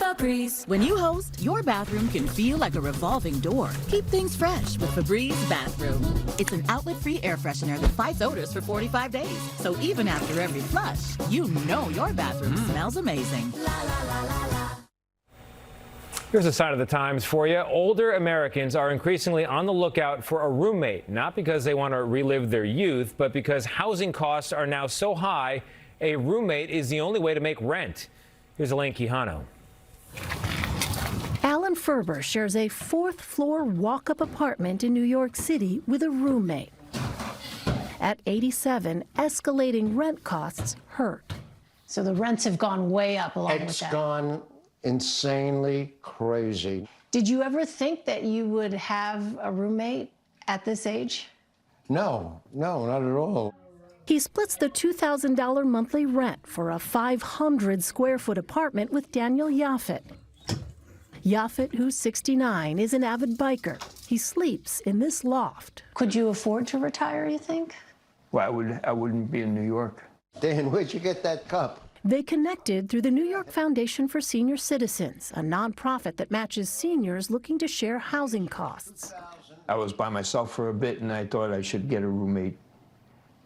Febreze. When you host, your bathroom can feel like a revolving door. Keep things fresh with Febreze Bathroom. It's an outlet-free air freshener that fights odors for 45 days. So even after every flush, you know your bathroom smells amazing. La la la la la. Here's a sign of the times for you. Older Americans are increasingly on the lookout for a roommate, not because they want to relive their youth, but because housing costs are now so high, a roommate is the only way to make rent. Here's Elaine Quijano. Alan Ferber shares a fourth-floor walk-up apartment in New York City with a roommate. At 87, escalating rent costs hurt. So the rents have gone way up along with that. It's gone insanely crazy. Did you ever think that you would have a roommate at this age? No, not at all. He splits the $2,000 monthly rent for a 500-square-foot apartment with Daniel Yaffet. Yaffet, who's 69, is an avid biker. He sleeps in this loft. Could you afford to retire, you think? Well, I wouldn't be in New York. Dan, where'd you get that cup? They connected through the New York Foundation for Senior Citizens, a nonprofit that matches seniors looking to share housing costs. I was by myself for a bit, and I thought I should get a roommate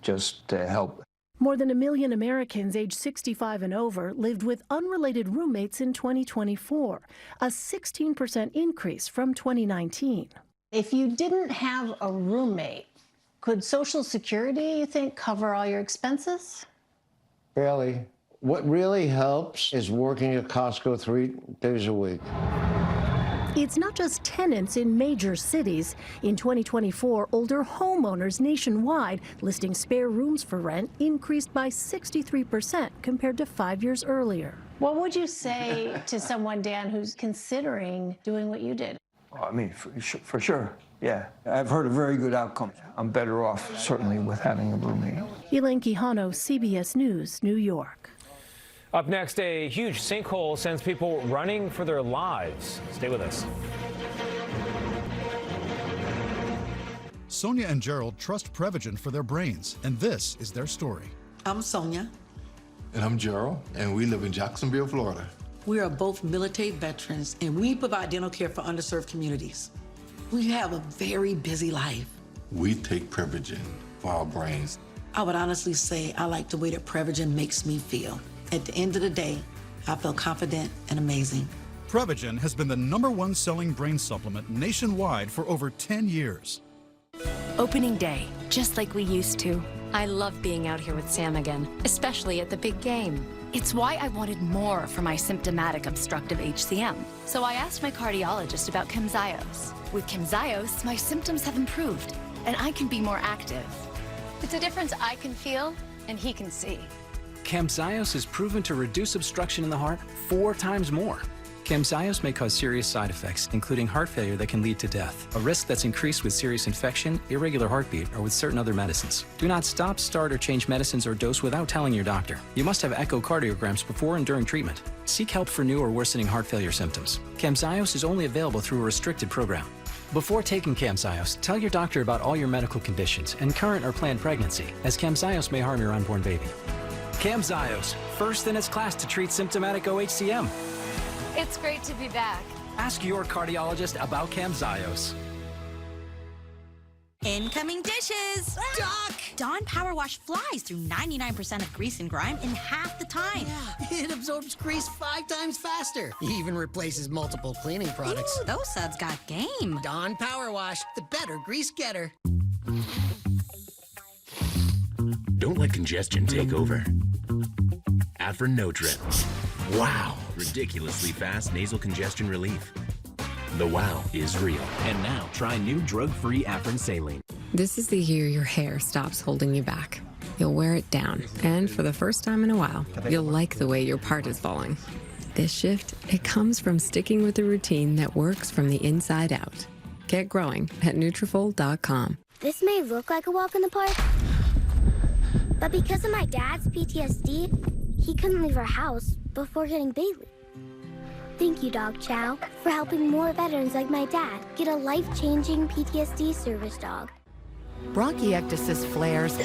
just to help. More than 1 million Americans aged 65 and over lived with unrelated roommates in 2024, a 16% increase from 2019. If you didn't have a roommate, could Social Security, you think, cover all your expenses? Barely. What really helps is working at Costco 3 days a week. It's not just tenants in major cities. In 2024, older homeowners nationwide listing spare rooms for rent increased by 63% compared to 5 years earlier. What would you say to someone, Dan, who's considering doing what you did? I mean, for sure, yeah. I've heard a very good outcome. I'm better off, certainly, with having a roommate. Elaine Quijano, CBS News, New York. Up next, a huge sinkhole sends people running for their lives. Stay with us. Sonia and Gerald trust Prevagen for their brains, and this is their story. I'm Sonia. And I'm Gerald, and we live in Jacksonville, Florida. We are both military veterans, and we provide dental care for underserved communities. We have a very busy life. We take Prevagen for our brains. I would honestly say I like the way that Prevagen makes me feel. At the end of the day, I feel confident and amazing. Prevagen has been the #1 selling brain supplement nationwide for over 10 years. Opening day, just like we used to. I love being out here with Sam again, especially at the big game. It's why I wanted more for my symptomatic obstructive HCM. So I asked my cardiologist about Camzyos. With Camzyos, my symptoms have improved, and I can be more active. It's a difference I can feel and he can see. Camzyos is proven to reduce obstruction in the heart 4 times more. Camzyos may cause serious side effects, including heart failure that can lead to death, a risk that's increased with serious infection, irregular heartbeat, or with certain other medicines. Do not stop, start, or change medicines or dose without telling your doctor. You must have echocardiograms before and during treatment. Seek help for new or worsening heart failure symptoms. Camzyos is only available through a restricted program. Before taking Camzyos, tell your doctor about all your medical conditions and current or planned pregnancy, as Camzyos may harm your unborn baby. Camzyos, first in its class to treat symptomatic OHCM. It's great to be back. Ask your cardiologist about Camzyos. Incoming dishes! Doc! Dawn Power Wash flies through 99% of grease and grime in half the time. Yeah, it absorbs grease 5 times faster. Even replaces multiple cleaning products. Ooh, those suds got game. Dawn Power Wash, the better grease getter. Don't let congestion take over. Afrin-No-Trip. Wow! Ridiculously fast nasal congestion relief. The wow is real. And now, try new drug-free Afrin Saline. This is the year your hair stops holding you back. You'll wear it down, and for the first time in a while, you'll like the way your part is falling. This shift, it comes from sticking with a routine that works from the inside out. Get growing at Nutrafol.com. This may look like a walk in the park, but because of my dad's PTSD, he couldn't leave our house before getting Bailey. Thank you, Dog Chow, for helping more veterans like my dad get a life-changing PTSD service dog. Bronchiectasis flares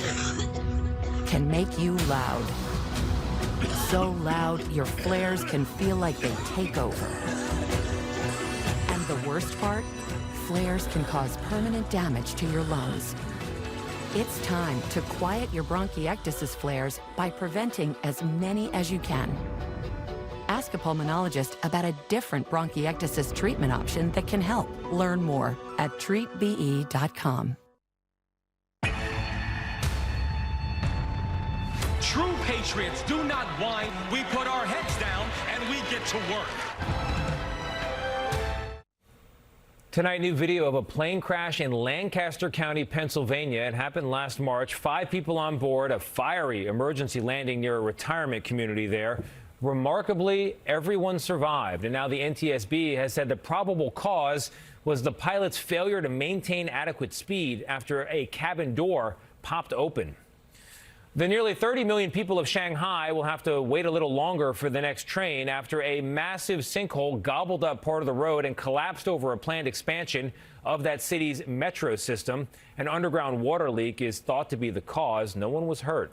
can make you loud. so loud your flares can feel like they take over. And the worst part? Flares can cause permanent damage to your lungs. It's time to quiet your bronchiectasis flares by preventing as many as you can. Ask a pulmonologist about a different bronchiectasis treatment option that can help. Learn more at treatbe.com. True patriots do not whine. We put our heads down and we get to work. Tonight, new video of a plane crash in Lancaster County, Pennsylvania. It happened last March. 5 people on board a fiery emergency landing near a retirement community there. Remarkably, everyone survived. And now the NTSB has said the probable cause was the pilot's failure to maintain adequate speed after a cabin door popped open. The nearly 30 million people of Shanghai will have to wait a little longer for the next train after a massive sinkhole gobbled up part of the road and collapsed over a planned expansion of that city's metro system. An underground water leak is thought to be the cause. No one was hurt.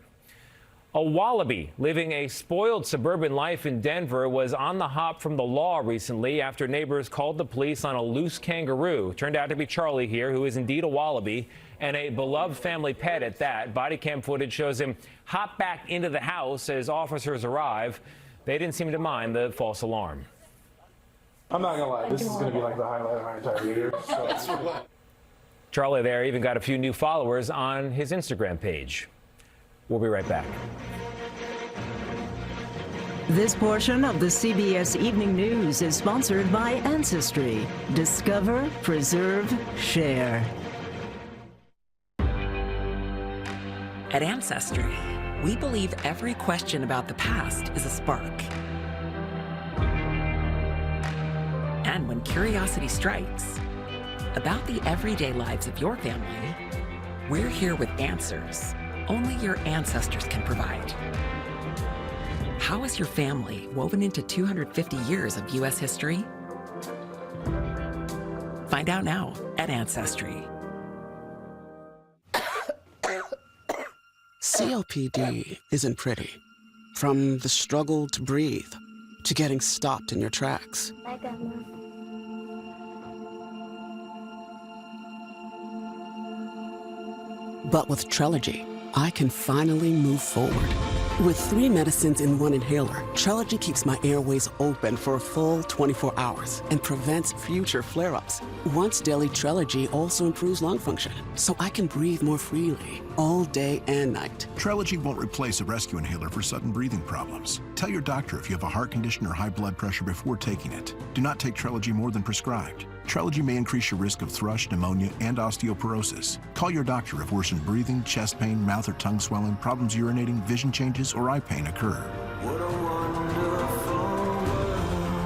A wallaby living a spoiled suburban life in Denver was on the hop from the law recently after neighbors called the police on a loose kangaroo. Turned out to be Charlie here, who is indeed a wallaby and a beloved family pet at that. Body cam footage shows him hop back into the house as officers arrive. They didn't seem to mind the false alarm. I'm not gonna lie, this is gonna be like the highlight of my entire year. So. Charlie there even got a few new followers on his Instagram page. We'll be right back. This portion of the CBS Evening News is sponsored by Ancestry. Discover, preserve, share. At Ancestry, we believe every question about the past is a spark. And when curiosity strikes about the everyday lives of your family, we're here with answers only your ancestors can provide. How is your family woven into 250 years of U.S. history? Find out now at Ancestry. COPD isn't pretty. From the struggle to breathe, to getting stopped in your tracks. But with Trelegy, I can finally move forward. With 3 medicines in 1 inhaler, Trelegy keeps my airways open for a full 24 hours and prevents future flare-ups. Once daily Trelegy also improves lung function, so I can breathe more freely all day and night. Trelegy won't replace a rescue inhaler for sudden breathing problems. Tell your doctor if you have a heart condition or high blood pressure before taking it. Do not take Trelegy more than prescribed. Trelegy may increase your risk of thrush, pneumonia, and osteoporosis. Call your doctor if worsened breathing, chest pain, mouth or tongue swelling, problems urinating, vision changes, or eye pain occur.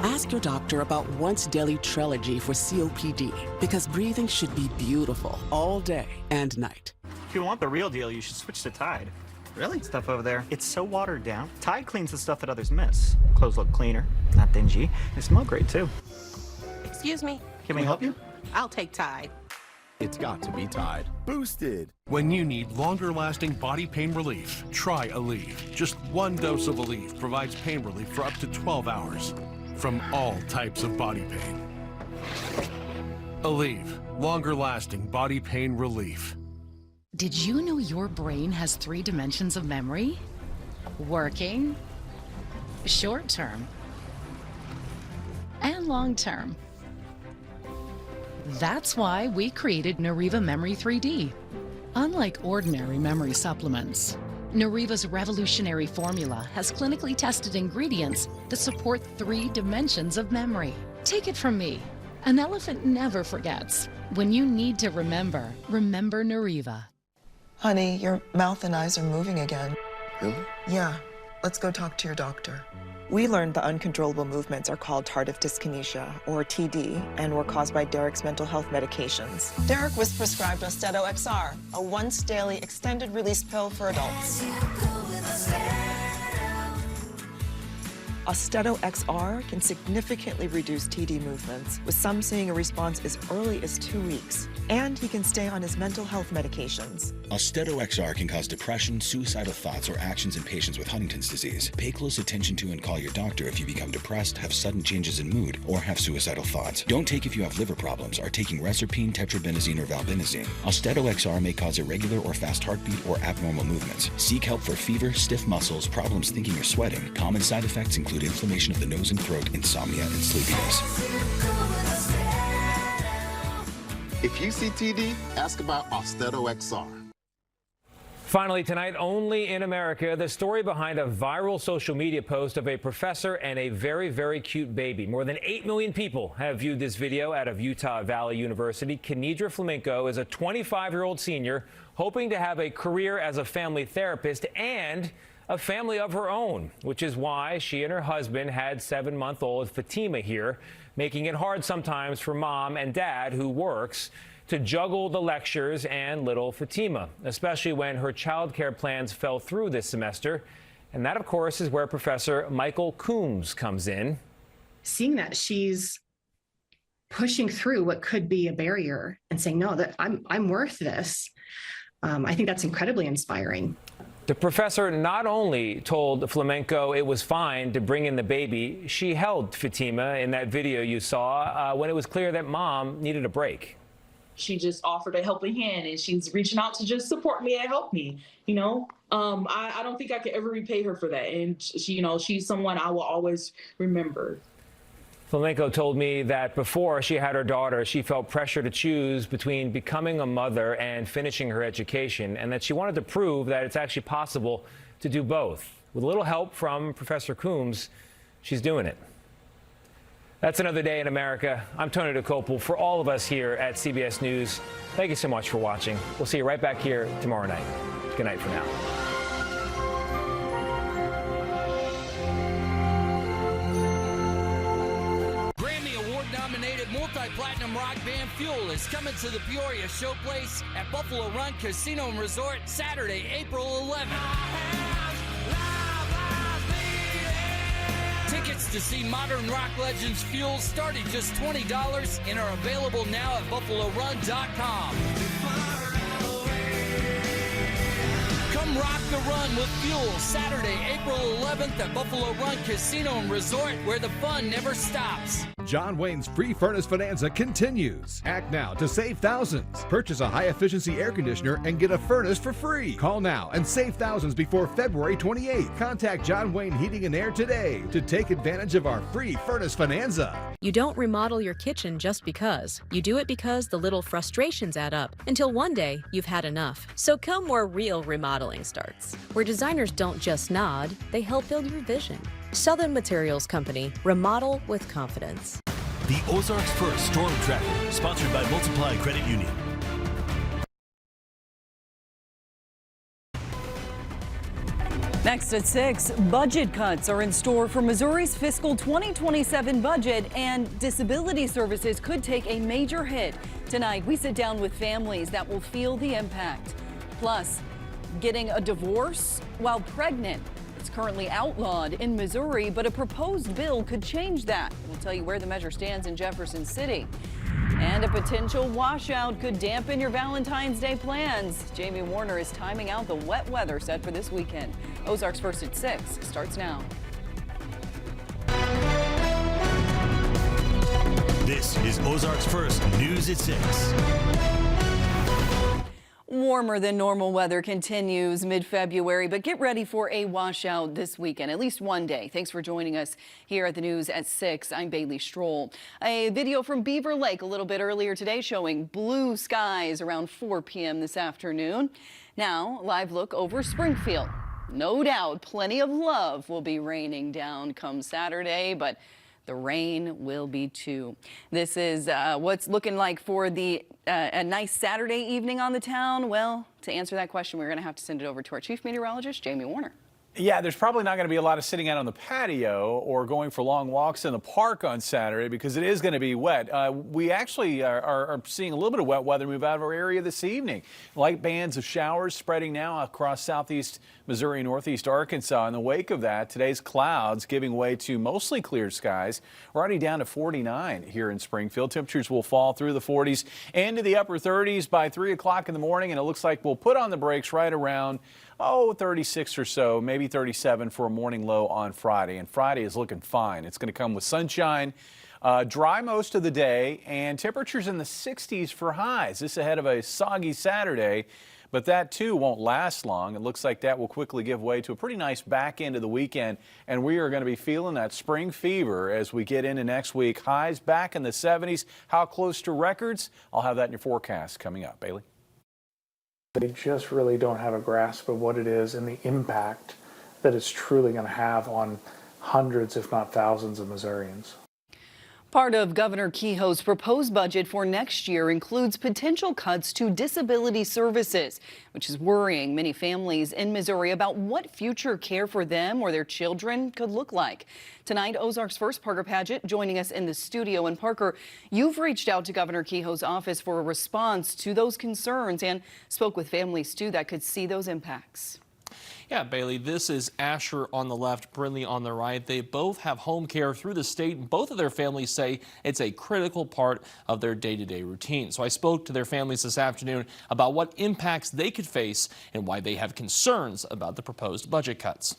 Ask your doctor about once daily Trelegy for COPD, because breathing should be beautiful all day and night. If you want the real deal, you should switch to Tide. Really? Stuff over there, it's so watered down. Tide cleans the stuff that others miss. Clothes look cleaner, not dingy. They smell great too. Excuse me. Can we help you? I'll take Tide. It's got to be Tide. Boosted. When you need longer-lasting body pain relief, try Aleve. Just 1 dose of Aleve provides pain relief for up to 12 hours from all types of body pain. Aleve, longer-lasting body pain relief. Did you know your brain has 3 dimensions of memory? Working, short-term, and long-term. That's why we created Nariva Memory 3D. Unlike ordinary memory supplements, Nariva's revolutionary formula has clinically tested ingredients that support 3 dimensions of memory. Take it from me. An elephant never forgets. When you need to remember, remember Nariva. Honey, your mouth and eyes are moving again. Really? Yeah. Let's go talk to your doctor. We learned the uncontrollable movements are called tardive dyskinesia, or TD, and were caused by Derek's mental health medications. Derek was prescribed Austedo XR, a once-daily extended-release pill for adults. Austedo XR can significantly reduce TD movements, with some seeing a response as early as 2 weeks. And he can stay on his mental health medications. Austedo XR can cause depression, suicidal thoughts, or actions in patients with Huntington's disease. Pay close attention to and call your doctor if you become depressed, have sudden changes in mood, or have suicidal thoughts. Don't take if you have liver problems, are taking reserpine, tetrabenazine, or valbenazine. Austedo XR may cause irregular or fast heartbeat or abnormal movements. Seek help for fever, stiff muscles, problems thinking or sweating. Common side effects include inflammation of the nose and throat, insomnia, and sleepiness. If you see TD, ask about Austedo XR. Finally tonight, only in America, the story behind a viral social media post of a professor and a very, very cute baby. More than 8 million people have viewed this video out of Utah Valley University. Kenedra Flamenco is a 25-year-old senior hoping to have a career as a family therapist and a family of her own, which is why she and her husband had 7-month-old Fatima here, making it hard sometimes for mom and dad, who works, to juggle the lectures and little Fatima, especially when her childcare plans fell through this semester. And that, of course, is where Professor Michael Coombs comes in. Seeing that she's pushing through what could be a barrier and saying, no, that I'm worth this. I think that's incredibly inspiring. The professor not only told Flamenco it was fine to bring in the baby, she held Fatima in that video you saw when it was clear that mom needed a break. She just offered a helping hand, and she's reaching out to just support me and help me. You know, I don't think I could ever repay her for that. And she, you know, she's someone I will always remember. Flamenco told me that before she had her daughter, she felt pressure to choose between becoming a mother and finishing her education, and that she wanted to prove that it's actually possible to do both. With a little help from Professor Coombs, she's doing it. That's another day in America. I'm Tony DeCopel. For all of us here at CBS News, thank you so much for watching. We'll see you right back here tomorrow night. Good night for now. Nominated multi-platinum rock band Fuel is coming to the Peoria Showplace at Buffalo Run Casino and Resort Saturday, April 11th. Tickets to see modern rock legends Fuel start at just $20 and are available now at BuffaloRun.com. Come rock the run with Fuel Saturday, April 11th at Buffalo Run Casino and Resort, where the fun never stops. John Wayne's Free Furnace Bonanza continues. Act now to save thousands. Purchase a high-efficiency air conditioner and get a furnace for free. Call now and save thousands before February 28th. Contact John Wayne Heating and Air today to take advantage of our Free Furnace Bonanza. You don't remodel your kitchen just because. You do it because the little frustrations add up until one day you've had enough. So come where real remodeling starts, where designers don't just nod, they help build your vision. Southern Materials Company. Remodel with confidence. The Ozarks First Storm Tracker, sponsored by Multiply Credit Union. Next at 6, budget cuts are in store for Missouri's fiscal 2027 budget, and disability services could take a major hit. Tonight, we sit down with families that will feel the impact. Plus, getting a divorce while pregnant. It's currently outlawed in Missouri, but a proposed bill could change that. We'll tell you where the measure stands in Jefferson City. And a potential washout could dampen your Valentine's Day plans. Jamie Warner is timing out the wet weather set for this weekend. Ozarks First at 6 starts now. This is Ozarks First News at 6. Warmer than normal weather continues mid-February, but get ready for a washout this weekend, at least one day. Thanks for joining us here at the news at 6. I'm Bailey Stroll. A video from Beaver Lake a little bit earlier today showing blue skies around 4 p.m. this afternoon. Now, live look over Springfield. No doubt plenty of love will be raining down come Saturday, but the rain will be too. This is what's looking like for the a nice Saturday evening on the town. Well, to answer that question, we're going to have to send it over to our chief meteorologist, Jamie Warner. Yeah, there's probably not going to be a lot of sitting out on the patio or going for long walks in the park on Saturday because it is going to be wet. We actually are seeing a little bit of wet weather move out of our area this evening. Light bands of showers spreading now across southeast Missouri and northeast Arkansas. In the wake of that, today's clouds giving way to mostly clear skies. We're already down to 49 here in Springfield. Temperatures will fall through the 40s and to the upper 30s by 3 o'clock in the morning, and it looks like we'll put on the brakes right around 36 or so, maybe 37 for a morning low on Friday. And Friday is looking fine. It's going to come with sunshine, dry most of the day, and temperatures in the 60s for highs. This ahead of a soggy Saturday, but that too won't last long. It looks like that will quickly give way to a pretty nice back end of the weekend, and we are going to be feeling that spring fever as we get into next week. Highs back in the 70s. How close to records? I'll have that in your forecast coming up. Bailey? They just really don't have a grasp of what it is and the impact that it's truly going to have on hundreds, if not thousands, of Missourians. Part of Governor Kehoe's proposed budget for next year includes potential cuts to disability services, which is worrying many families in Missouri about what future care for them or their children could look like. Tonight, Ozarks First Parker Paget joining us in the studio. And Parker, you've reached out to Governor Kehoe's office for a response to those concerns and spoke with families too that could see those impacts. Yeah, Bailey, this is Asher on the left, Brindley on the right. They both have home care through the state, and both of their families say it's a critical part of their day-to-day routine. So I spoke to their families this afternoon about what impacts they could face and why they have concerns about the proposed budget cuts.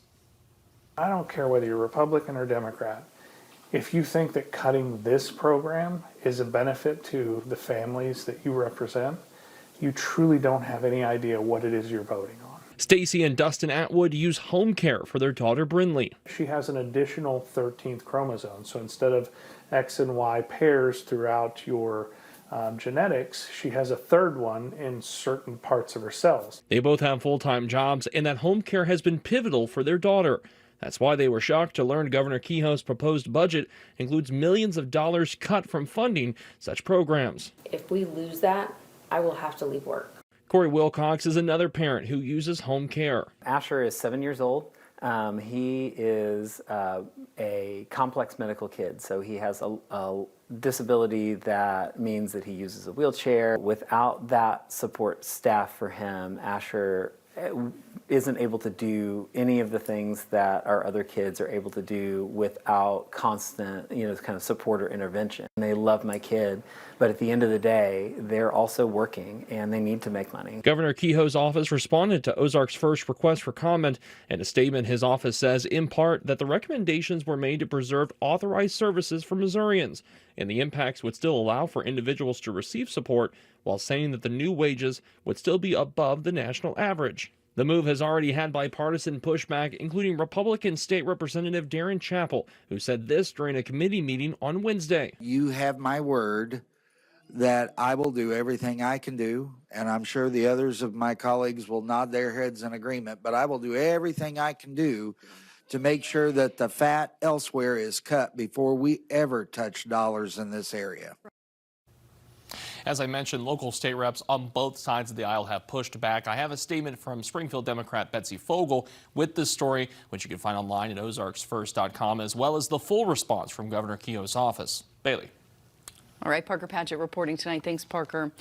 I don't care whether you're Republican or Democrat. If you think that cutting this program is a benefit to the families that you represent, you truly don't have any idea what it is you're voting on. Stacy and Dustin Atwood use home care for their daughter Brindley. She has an additional 13th chromosome, so instead of X and Y pairs throughout your genetics, she has a third one in certain parts of her cells. They both have full-time jobs, and that home care has been pivotal for their daughter. That's why they were shocked to learn Governor Kehoe's proposed budget includes millions of dollars cut from funding such programs. If we lose that, I will have to leave work. Corey Wilcox is another parent who uses home care. Asher is 7 years old. He is a complex medical kid, so he has a disability that means that he uses a wheelchair. Without that support staff for him, Asher isn't able to do any of the things that our other kids are able to do without constant, kind of support or intervention. And they love my kid, but at the end of the day, they're also working and they need to make money. Governor Kehoe's office responded to Ozarks First request for comment. In a statement, his office says, in part, that the recommendations were made to preserve authorized services for Missourians, and the impacts would still allow for individuals to receive support, while saying that the new wages would still be above the national average. The move has already had bipartisan pushback, including Republican State Representative Darren Chappell, who said this during a committee meeting on Wednesday. You have my word that I will do everything I can do, and I'm sure the others of my colleagues will nod their heads in agreement, but I will do everything I can do to make sure that the fat elsewhere is cut before we ever touch dollars in this area. As I mentioned, local state reps on both sides of the aisle have pushed back. I have a statement from Springfield Democrat Betsy Fogel with this story, which you can find online at ozarksfirst.com, as well as the full response from Governor Kehoe's office. Bailey. All right, Parker Paget reporting tonight. Thanks, Parker.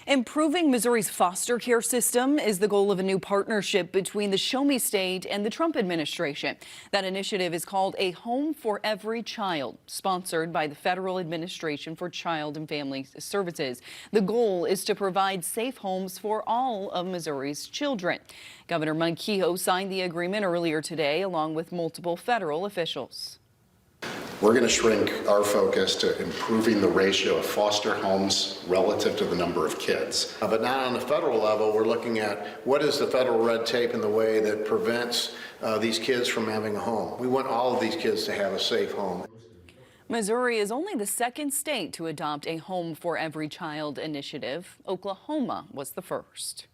Improving Missouri's foster care system is the goal of a new partnership between the Show Me State and the Trump administration. That initiative is called A Home for Every Child, sponsored by the Federal Administration for Child and Family Services. The goal is to provide safe homes for all of Missouri's children. Governor Mike Kehoe signed the agreement earlier today, along with multiple federal officials. We're going to shrink our focus to improving the ratio of foster homes relative to the number of kids. But now on the federal level, we're looking at what is the federal red tape in the way that prevents these kids from having a home. We want all of these kids to have a safe home. Missouri is only the second state to adopt a Home for Every Child initiative. Oklahoma was the first.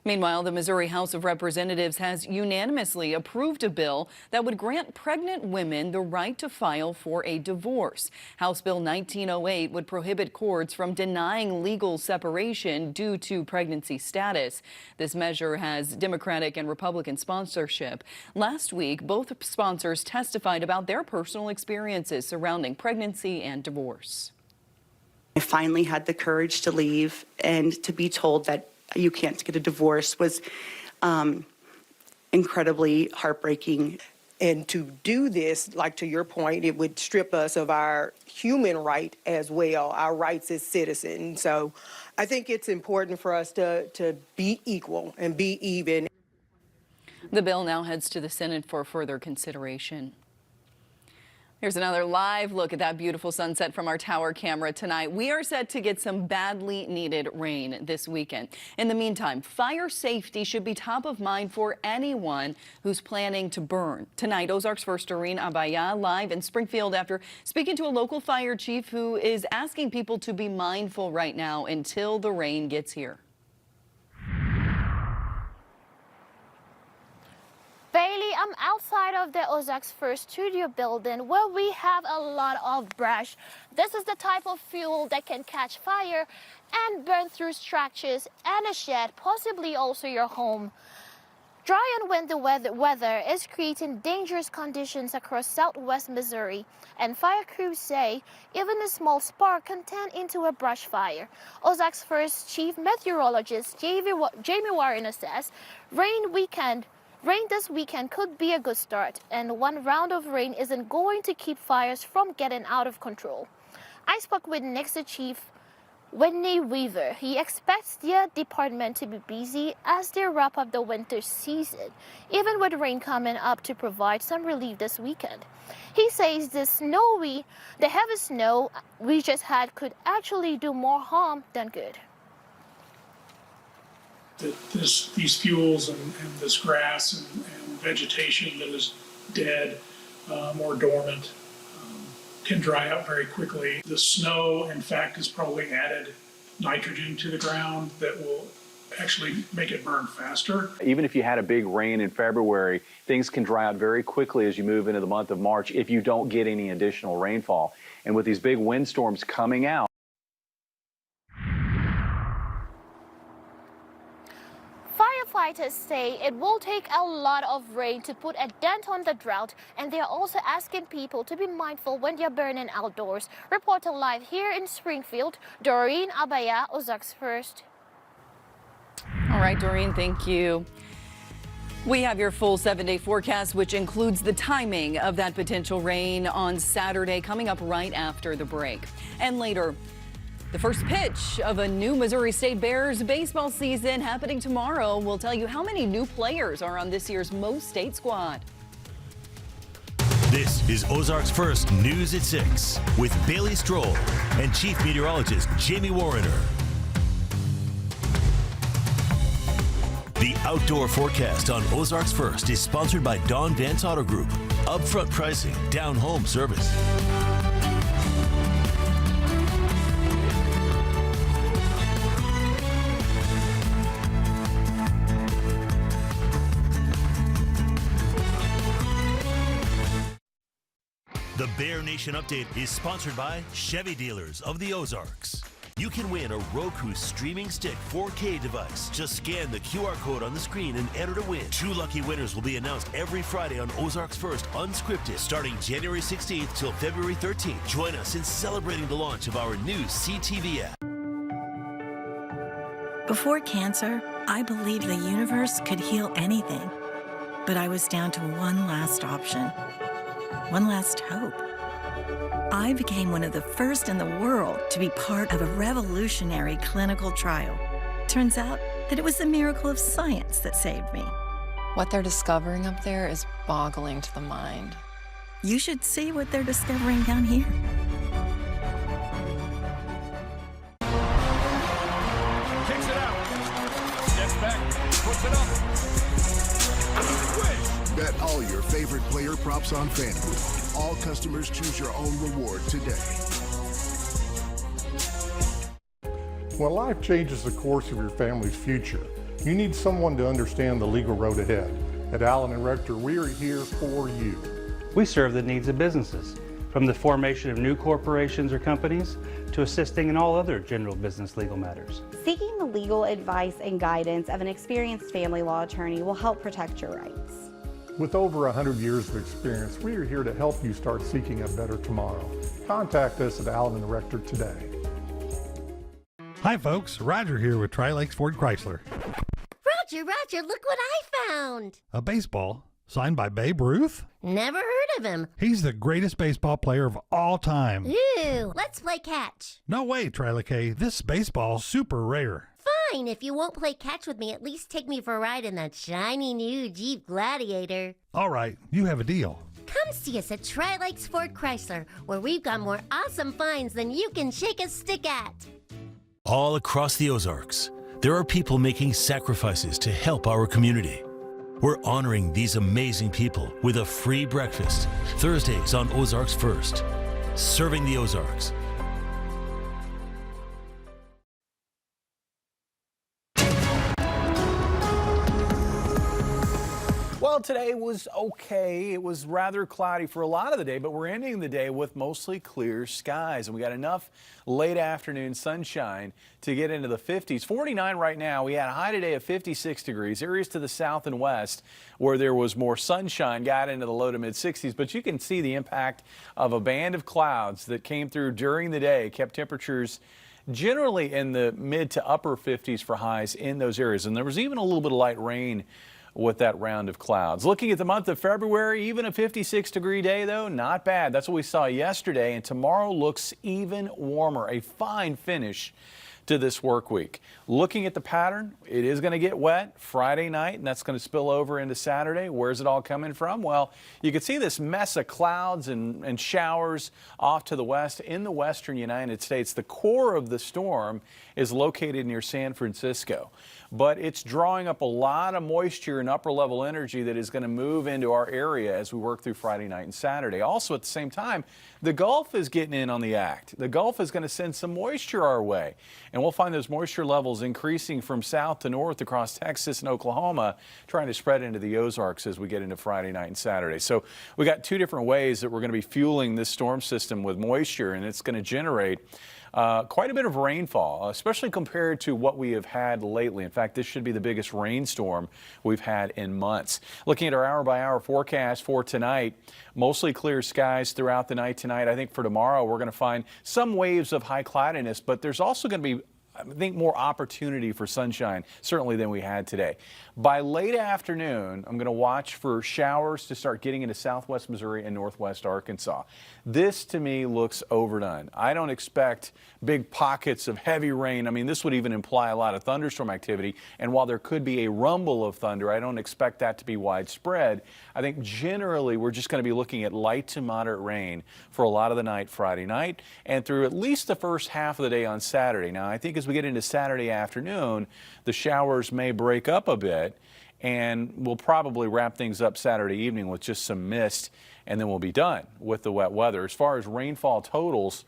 Meanwhile, the Missouri House of Representatives has unanimously approved a bill that would grant pregnant women the right to file for a divorce. House Bill 1908 would prohibit courts from denying legal separation due to pregnancy status. This measure has Democratic and Republican sponsorship. Last week, both sponsors testified about their personal experiences surrounding pregnancy and divorce. I finally had the courage to leave, and to be told that you can't get a divorce was incredibly heartbreaking. And to do this, like to your point, it would strip us of our human right as well, our rights as citizens. So I think it's important for us to be equal and be even. The bill now heads to the Senate for further consideration. Here's another live look at that beautiful sunset from our tower camera tonight. We are set to get some badly needed rain this weekend. In the meantime, fire safety should be top of mind for anyone who's planning to burn. Tonight, Ozarks First Doreen Abaya live in Springfield after speaking to a local fire chief who is asking people to be mindful right now until the rain gets here. Bailey, I'm outside of the Ozarks First studio building where we have a lot of brush. This is the type of fuel that can catch fire and burn through structures and a shed, possibly also your home. Dry and windy weather is creating dangerous conditions across southwest Missouri, and fire crews say even a small spark can turn into a brush fire. Ozarks First Chief Meteorologist Jamie Warner says rain this weekend could be a good start, and one round of rain isn't going to keep fires from getting out of control. I spoke with Nixon Chief Whitney Weaver. He expects their department to be busy as they wrap up the winter season, even with rain coming up to provide some relief this weekend. He says the heavy snow we just had could actually do more harm than good. These fuels and this grass and vegetation that is dead or dormant can dry out very quickly. The snow, in fact, has probably added nitrogen to the ground that will actually make it burn faster. Even if you had a big rain in February, things can dry out very quickly as you move into the month of March if you don't get any additional rainfall. And with these big windstorms coming out, Firefighters say it will take a lot of rain to put a dent on the drought, and they're also asking people to be mindful when they're burning outdoors. Reporting live here in Springfield, Doreen Abaya, Ozarks First. All right, Doreen, thank you. We have your full 7-day forecast, which includes the timing of that potential rain on Saturday coming up right after the break. And later, the first pitch of a new Missouri State Bears baseball season happening tomorrow. We'll tell you how many new players are on this year's Most State squad. This is Ozarks First News at 6 with Bailey Stroll and Chief Meteorologist Jamie Warner. The outdoor forecast on Ozarks First is sponsored by Don Vance Auto Group. Upfront pricing, down home service. The Bear Nation Update is sponsored by Chevy Dealers of the Ozarks. You can win a Roku streaming stick 4K device. Just scan the QR code on the screen and enter to win. 2 lucky winners will be announced every Friday on Ozarks First Unscripted, starting January 16th till February 13th. Join us in celebrating the launch of our new CTV app. Before cancer, I believed the universe could heal anything. But I was down to one last option. One last hope. I became one of the first in the world to be part of a revolutionary clinical trial. Turns out that it was the miracle of science that saved me. What they're discovering up there is boggling to the mind. You should see what they're discovering down here. Kicks it out. Steps back. Puts it up. Bet all your favorite player props on FanDuel. All customers choose your own reward today. When life changes the course of your family's future, You need someone to understand the legal road ahead. At Allen & Rector, we are here for you. We serve the needs of businesses, from the formation of new corporations or companies to assisting in all other general business legal matters. Seeking the legal advice and guidance of an experienced family law attorney will help protect your rights. With over 100 years of experience, we are here to help you start seeking a better tomorrow. Contact us at Allen & Rector today. Hi folks, Roger here with Tri-Lakes Ford Chrysler. Roger, look what I found. A baseball signed by Babe Ruth? Never heard of him. He's the greatest baseball player of all time. Ew, let's play catch. No way, Tri-Lake, this baseball's super rare. Fine, if you won't play catch with me, at least take me for a ride in that shiny new Jeep Gladiator. All right, you have a deal. Come see us at Tri-Lakes Ford Chrysler, where we've got more awesome finds than you can shake a stick at. All across the Ozarks, there are people making sacrifices to help our community. We're honoring these amazing people with a free breakfast, Thursdays on Ozarks First. Serving the Ozarks. Well, today was okay. It was rather cloudy for a lot of the day, but we're ending the day with mostly clear skies. And we got enough late afternoon sunshine to get into the 50s. 49 right now. We had a high today of 56 degrees. Areas to the south and west where there was more sunshine got into the low to mid 60s. But you can see the impact of a band of clouds that came through during the day, kept temperatures generally in the mid to upper 50s for highs in those areas. And there was even a little bit of light rain with that round of clouds. Looking at the month of February, even a 56-degree day, though, not bad. That's what we saw yesterday, and tomorrow looks even warmer. A fine finish to this work week. Looking at the pattern, it is going to get wet Friday night, and that's going to spill over into Saturday. Where's it all coming from? Well, you can see this mess of clouds and showers off to the west in the western United States. The core of the storm is located near San Francisco, but it's drawing up a lot of moisture and upper level energy that is going to move into our area as we work through Friday night and Saturday. Also at the same time, the Gulf is getting in on the act. The Gulf is going to send some moisture our way, and we'll find those moisture levels increasing from south to north across Texas and Oklahoma, trying to spread into the Ozarks as we get into Friday night and Saturday. So we got two different ways that we're going to be fueling this storm system with moisture, and it's going to generate quite a bit of rainfall, especially compared to what we have had lately. In fact, this should be the biggest rainstorm we've had in months. Looking at our hour-by-hour forecast for tonight, mostly clear skies throughout the night tonight. I think for tomorrow we're going to find some waves of high cloudiness, but there's also going to be, I think, more opportunity for sunshine, certainly than we had today. By late afternoon, I'm going to watch for showers to start getting into southwest Missouri and northwest Arkansas. This, to me, looks overdone. I don't expect big pockets of heavy rain. I mean, this would even imply a lot of thunderstorm activity. And while there could be a rumble of thunder, I don't expect that to be widespread. I think generally we're just going to be looking at light to moderate rain for a lot of the night Friday night and through at least the first half of the day on Saturday. Now, I think as we get into Saturday afternoon, the showers may break up a bit, and we'll probably wrap things up Saturday evening with just some mist, and then we'll be done with the wet weather. As far as rainfall totals,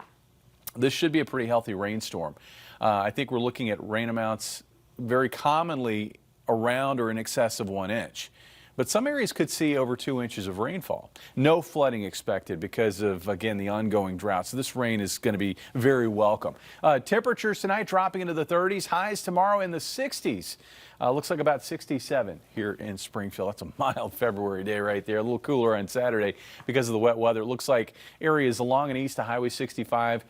this should be a pretty healthy rainstorm. I think we're looking at rain amounts very commonly around or in excess of 1 inch. But some areas could see over 2 inches of rainfall. No flooding expected because of, again, the ongoing drought. So this rain is going to be very welcome. Temperatures tonight dropping into the 30s. Highs tomorrow in the 60s. Looks like about 67 here in Springfield. That's a mild February day right there. A little cooler on Saturday because of the wet weather. It looks like areas along and east of Highway 65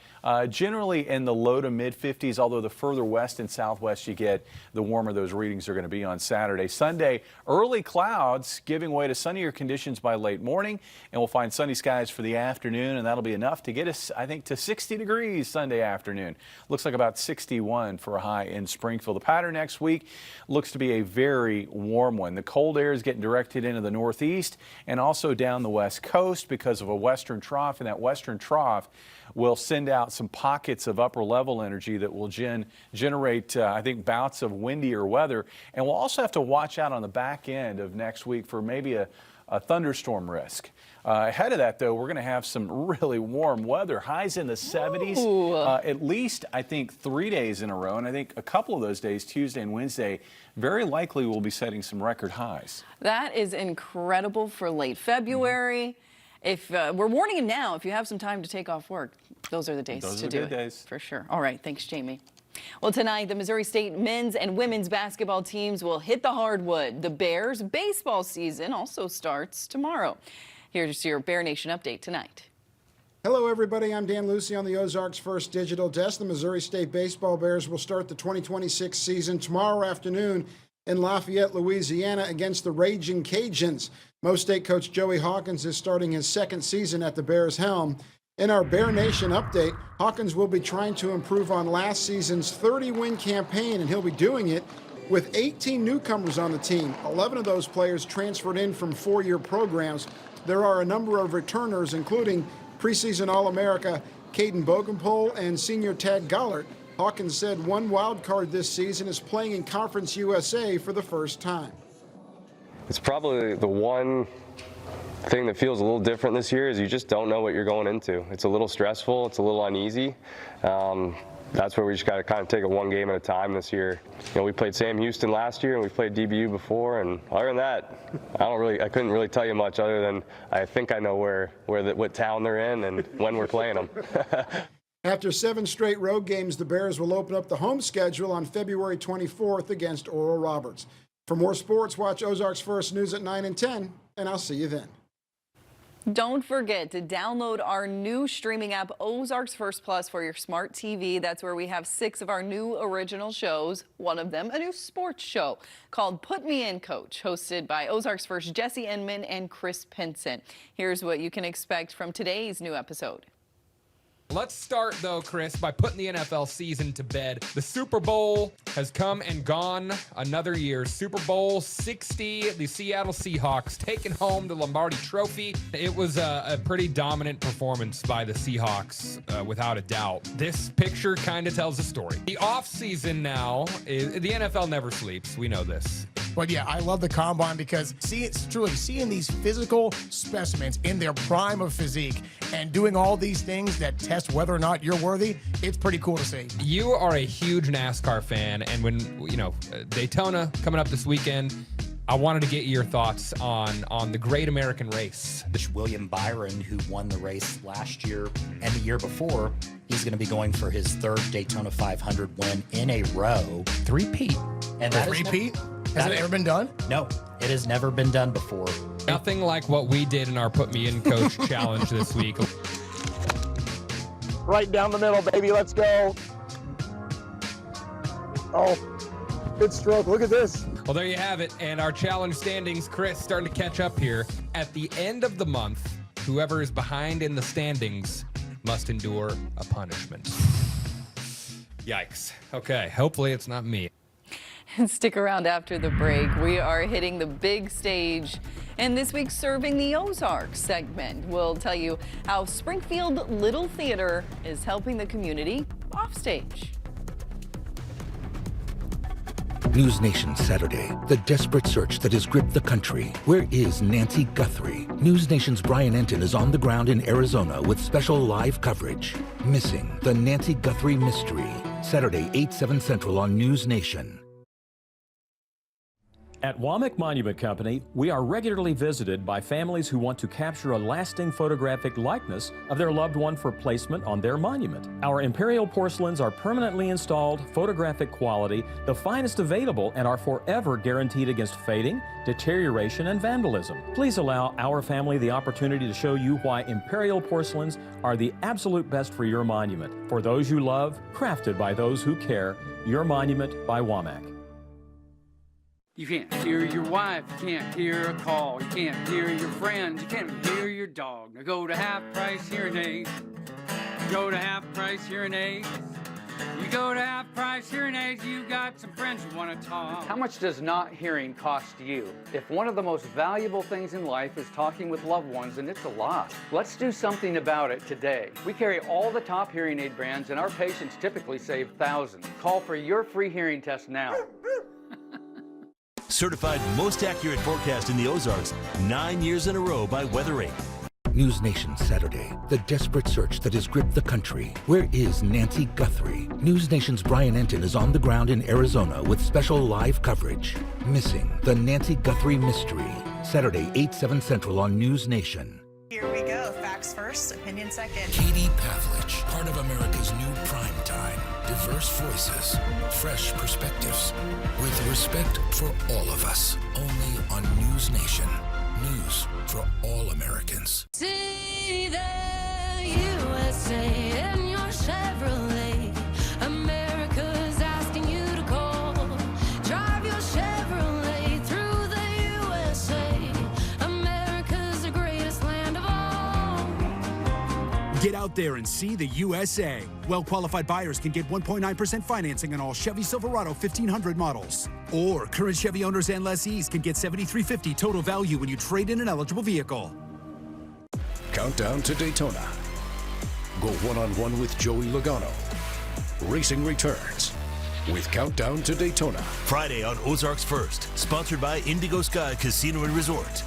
generally in the low to mid 50s, although the further west and southwest you get, the warmer those readings are going to be on Saturday. Sunday, early clouds giving way to sunnier conditions by late morning, and we'll find sunny skies for the afternoon, and that'll be enough to get us, I think, to 60 degrees Sunday afternoon. Looks like about 61 for a high in Springfield. The pattern next week looks to be a very warm one. The cold air is getting directed into the northeast and also down the west coast because of a western trough, and that western trough will send out some pockets of upper level energy that will generate, I think, bouts of windier weather. And we'll also have to watch out on the back end of next week for maybe a a thunderstorm risk. Ahead of that, though, we're going to have some really warm weather. Highs in the 70s, at least, I think, 3 days in a row. And I think a couple of those days, Tuesday and Wednesday, very likely we'll be setting some record highs. That is incredible for late February. If we're warning you now, if you have some time to take off work, those are the days to do it. Days. For sure. All right. Thanks, Jamie. Well, tonight, the Missouri State men's and women's basketball teams will hit the hardwood. The Bears baseball season also starts tomorrow. Here's your Bear Nation update tonight. Hello, everybody. I'm Dan Lucy on the Ozarks First Digital Desk. The Missouri State Baseball Bears will start the 2026 season tomorrow afternoon in Lafayette, Louisiana, against the Raging Cajuns. Mo State coach Joey Hawkins is starting his second season at the Bears' helm. In our Bear Nation update, Hawkins will be trying to improve on last season's 30-win campaign, and he'll be doing it with 18 newcomers on the team. 11 of those players transferred in from four-year programs. There are a number of returners, including preseason All-America Caden Bogenpole and senior Tad Gollert. Hawkins said one wild card this season is playing in Conference USA for the first time. It's probably the one thing that feels a little different this year is you just don't know what you're going into. It's a little stressful. It's a little uneasy. That's where we just got to kind of take it one game at a time this year. You know, we played Sam Houston last year and we played DBU before, and other than that, I couldn't really tell you much other than I think I know what town they're in and when we're playing them. After 7 straight road games, the Bears will open up the home schedule on February 24th against Oral Roberts. For more sports, watch Ozarks First News at 9 and 10, and I'll see you then. Don't forget to download our new streaming app, Ozarks First Plus, for your smart TV. That's where we have 6 of our new original shows. One of them, a new sports show called Put Me In, Coach, hosted by Ozarks First Jesse Inman and Chris Pinson. Here's what you can expect from today's new episode. Let's start, though, Chris, by putting the NFL season to bed. The Super Bowl has come and gone another year. Super Bowl 60, the Seattle Seahawks taking home the Lombardi Trophy. It was a pretty dominant performance by the Seahawks, without a doubt. This picture kind of tells a story. The offseason now, the NFL never sleeps. We know this. But yeah, I love the combine because seeing these physical specimens in their prime of physique and doing all these things that test whether or not you're worthy, it's pretty cool to see. You are a huge NASCAR fan, and when, Daytona coming up this weekend, I wanted to get your thoughts on the Great American Race. William Byron, who won the race last year and the year before, he's going to be going for his 3rd Daytona 500 win in a row. Three-peat. And that repeat? Has it ever been done? No, it has never been done before. Nothing like what we did in our Put Me In, Coach challenge this week. Right down the middle, baby. Let's go. Oh, good stroke. Look at this. Well, there you have it. And our challenge standings, Chris, starting to catch up here. At the end of the month, whoever is behind in the standings must endure a punishment. Yikes. Okay, hopefully it's not me. And stick around after the break. We are hitting the big stage. And this week, Serving the Ozarks segment will tell you how Springfield Little Theater is helping the community offstage. News Nation Saturday, the desperate search that has gripped the country. Where is Nancy Guthrie? News Nation's Brian Enton is on the ground in Arizona with special live coverage. Missing, the Nancy Guthrie mystery. Saturday, 8/7 Central on News Nation. At Womack Monument Company, we are regularly visited by families who want to capture a lasting photographic likeness of their loved one for placement on their monument. Our imperial porcelains are permanently installed, photographic quality, the finest available, and are forever guaranteed against fading, deterioration, and vandalism. Please allow our family the opportunity to show you why imperial porcelains are the absolute best for your monument. For those you love, crafted by those who care, your monument by Womack. You can't hear your wife, you can't hear a call, you can't hear your friends, you can't even hear your dog. Now go to Half Price Hearing Aids. Go to Half Price Hearing Aids. You go to Half Price Hearing Aids, you got some friends who want to talk. How much does not hearing cost you? If one of the most valuable things in life is talking with loved ones, and it's a lot, let's do something about it today. We carry all the top hearing aid brands, and our patients typically save thousands. Call for your free hearing test now. certified most accurate forecast in the Ozarks 9 years in a row by Weather 8. News Nation Saturday, the desperate search that has gripped the country. Where is Nancy Guthrie? News Nation's Brian Enton is on the ground in Arizona with special live coverage. Missing, the Nancy Guthrie mystery. Saturday, 8/7 Central on News Nation. Here we go. Facts first, opinion second. Katie Pavlich, part of America's new prime time. Diverse voices, fresh perspectives, with respect for all of us. Only on News Nation. News for all Americans. See the USA in your Chevrolet. America's asking you to call. Drive your Chevrolet through the USA. America's the greatest land of all. Get out there and see the USA. Well-qualified buyers can get 1.9% financing on all Chevy Silverado 1500 models. Or current Chevy owners and lessees can get $7,350 total value when you trade in an eligible vehicle. Countdown to Daytona. Go one-on-one with Joey Logano. Racing returns with Countdown to Daytona. Friday on Ozarks First, sponsored by Indigo Sky Casino and Resort.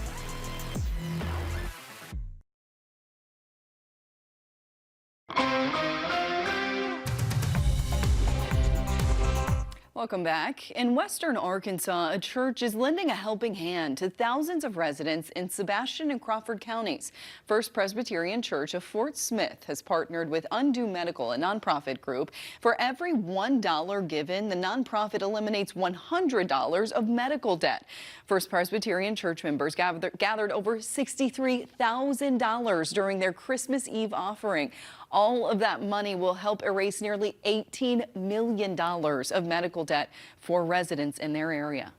Welcome back. In western Arkansas, a church is lending a helping hand to thousands of residents in Sebastian and Crawford counties. First Presbyterian Church of Fort Smith has partnered with Undo Medical, a nonprofit group. For every $1 given, the nonprofit eliminates $100 of medical debt. First Presbyterian Church members gathered over $63,000 during their Christmas Eve offering. All of that money will help erase nearly $18 million of medical debt for residents in their area.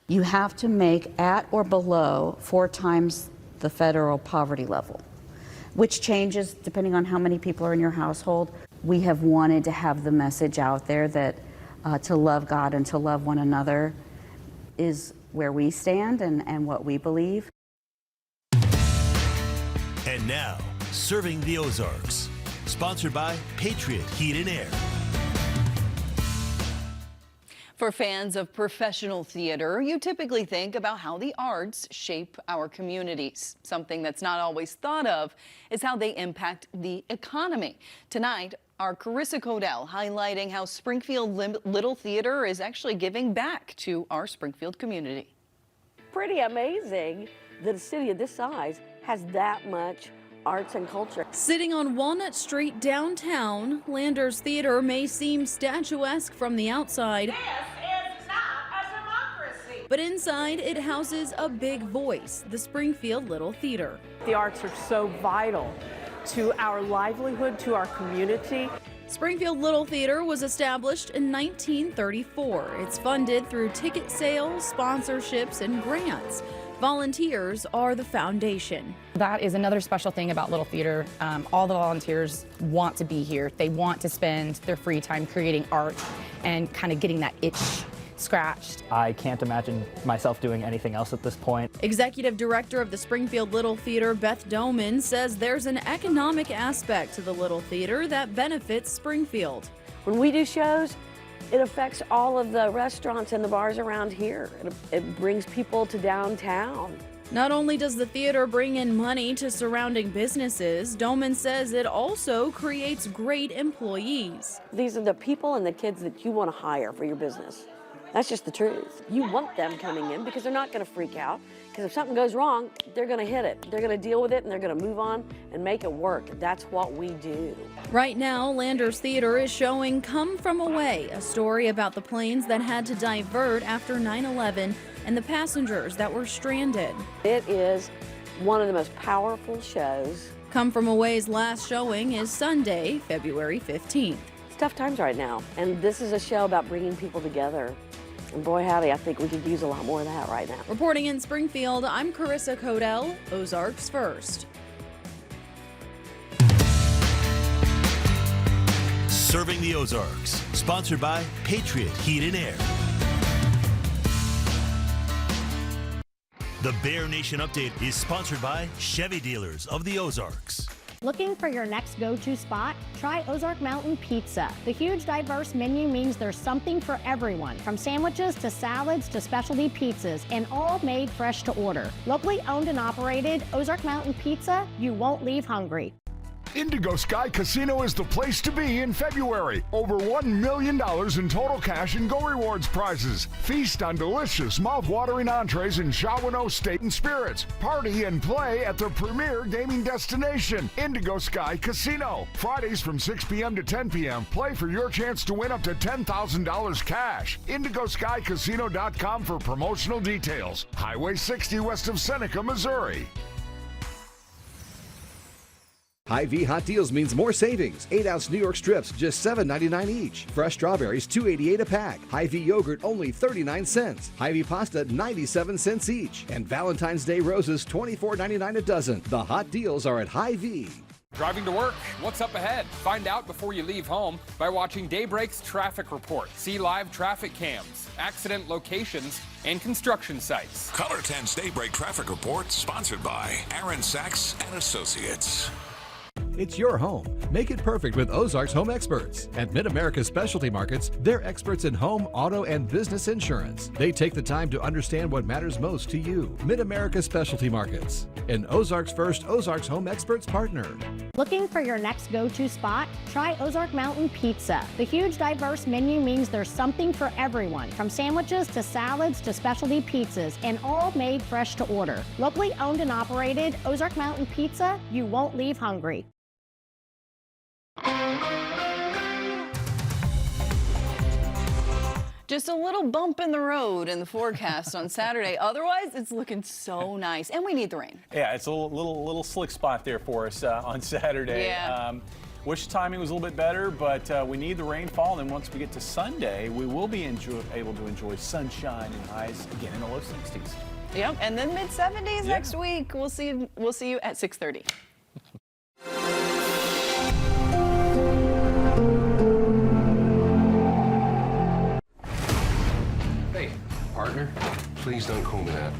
You have to make at or below 4 times the federal poverty level, which changes depending on how many people are in your household. We have wanted to have the message out there that to love God and to love one another is where we stand and what we believe. And now, serving the Ozarks. Sponsored by Patriot Heat and Air. For fans of professional theater, you typically think about how the arts shape our communities. Something that's not always thought of is how they impact the economy. Tonight, our Carissa Codell highlighting how Springfield Little Theater is actually giving back to our Springfield community. Pretty amazing that a city of this size has that much arts and culture. Sitting on Walnut Street downtown, Landers Theater may seem statuesque from the outside. This is not a democracy. But inside, it houses a big voice, the Springfield Little Theater. The arts are so vital to our livelihood, to our community. Springfield Little Theater was established in 1934. It's funded through ticket sales, sponsorships, and grants. Volunteers are the foundation. That is another special thing about Little Theater. All the volunteers want to be here. They want to spend their free time creating art and kind of getting that itch scratched. I can't imagine myself doing anything else at this point. Executive Director of the Springfield Little Theater, Beth Doman, says there's an economic aspect to the Little Theater that benefits Springfield. When we do shows, it affects all of the restaurants and the bars around here. It brings people to downtown. Not only does the theater bring in money to surrounding businesses, Doman says it also creates great employees. These are the people and the kids that you want to hire for your business. That's just the truth. You want them coming in because they're not going to freak out. Because if something goes wrong, they're going to hit it. They're going to deal with it and they're going to move on and make it work. That's what we do. Right now, Landers Theater is showing Come From Away, a story about the planes that had to divert after 9/11 and the passengers that were stranded. It is one of the most powerful shows. Come From Away's last showing is Sunday, February 15th. It's tough times right now, and this is a show about bringing people together. And boy, howdy, I think we could use a lot more of that right now. Reporting in Springfield, I'm Carissa Codell, Ozarks First. Serving the Ozarks. Sponsored by Patriot Heat and Air. The Bear Nation Update is sponsored by Chevy Dealers of the Ozarks. Looking for your next go-to spot? Try Ozark Mountain Pizza. The huge, diverse menu means there's something for everyone, from sandwiches to salads to specialty pizzas, and all made fresh to order. Locally owned and operated, Ozark Mountain Pizza, you won't leave hungry. Indigo Sky Casino is the place to be in February. Over $1 million in total cash and Go Rewards prizes. Feast on delicious, mouth-watering entrees and Shawano Steak and Spirits. Party and play at the premier gaming destination, Indigo Sky Casino. Fridays from 6 p.m. to 10 p.m. Play for your chance to win up to $10,000 cash. IndigoSkyCasino.com for promotional details. Highway 60 west of Seneca, Missouri. Hy-Vee Hot Deals means more savings. 8-ounce New York strips, just $7.99 each. Fresh strawberries, $2.88 a pack. Hy-Vee yogurt, only 39 cents. Hy-Vee pasta, 97 cents each. And Valentine's Day roses, $24.99 a dozen. The hot deals are at Hy-Vee. Driving to work, what's up ahead? Find out before you leave home by watching Daybreak's traffic report. See live traffic cams, accident locations, and construction sites. Color 10's Daybreak traffic report, sponsored by Aaron Sachs and Associates. It's your home. Make it perfect with Ozarks Home Experts. At Mid-America Specialty Markets, they're experts in home, auto, and business insurance. They take the time to understand what matters most to you. Mid-America Specialty Markets, an Ozarks First Ozarks Home Experts partner. Looking for your next go-to spot? Try Ozark Mountain Pizza. The huge, diverse menu means there's something for everyone, from sandwiches to salads to specialty pizzas, and all made fresh to order. Locally owned and operated, Ozark Mountain Pizza, you won't leave hungry. Just a little bump in the road in the forecast on Saturday. Otherwise, it's looking so nice, and we need the rain. Yeah, it's a little slick spot there for us on Saturday. Yeah. Wish timing was a little bit better, but we need the rainfall. And then once we get to Sunday, we will be able to enjoy sunshine and highs again in the low 60s. Yep, and then mid-70s next week. We'll see you at 6:30. Hey, partner, please don't call me that.